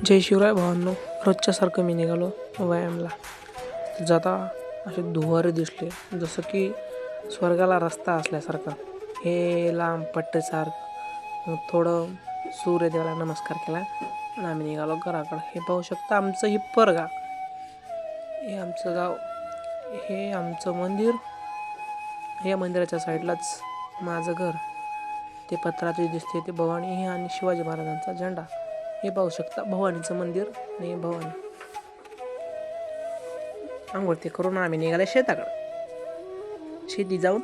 जय शिवराय भावांनो. रोजच्यासारखं मी निघालो व्यायामला. जाता असे दुवारे दिसले, जसं की स्वर्गाला रस्ता असल्यासारखं. हे लांब पट्टेसारखं. मग थोडं सूर्यदेवाला नमस्कार केला आणि आम्ही निघालो घराकडं. हे पाहू शकता आमचं हिप्पर गाव. हे आमचं गाव, हे आमचं मंदिर. या मंदिराच्या साईडलाच माझं घर. ते पत्राचे दिसते ते भवानी आणि शिवाजी महाराजांचा झेंडा. हे पाहू शकता भवानीचं मंदिर आणि भवानी. आंघोळ ते करून आम्ही निघाले शेताकडं. शेती जाऊन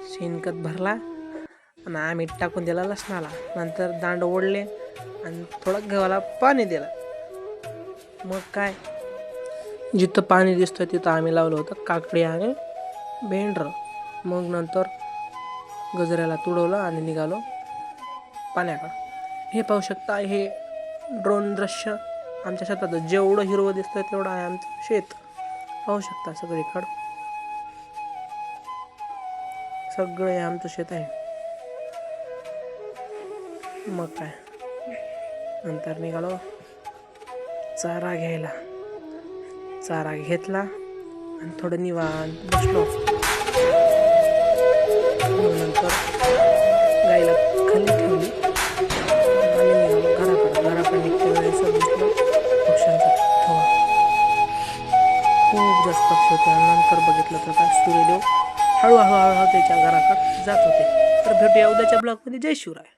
शेणखत भरला आणि आम्ही टाकून दिला लसणाला. नंतर दांड ओढले आणि थोडं गव्हाला पाणी दिलं. मग काय, जिथं पाणी दिसतं तिथं आम्ही लावलं होतं काकडी आणि भेंडरं. मग नंतर गजऱ्याला तुडवलं आणि निघालो पाण्याकडं. हे पाहू शकता, हे ड्रोन दृश्य आमच्या शेताचं. जेवढं हिरवं दिसतं तेवढं आहे आमचं शेत. पाहू शकता सगळीकडं सगळे आमचं शेत आहे. मग काय, नंतर निघालो चारा घ्यायला. चारा घेतला आणि थोडं निवांत बसलो. नंतर गाईला खाली ठेवली आणि निघालो घराकडं. घराकडे निघते वेळेस दिसलं पक्ष्यांचा थवा. खूप जास्त पक्षी होते. नंतर बघितलं तर काय, सूर्यदेव हळूहळू त्याच्या घराकडे जात होते. तर भेटूया उद्याच्या ब्लॉगमध्ये. जय शिवराय.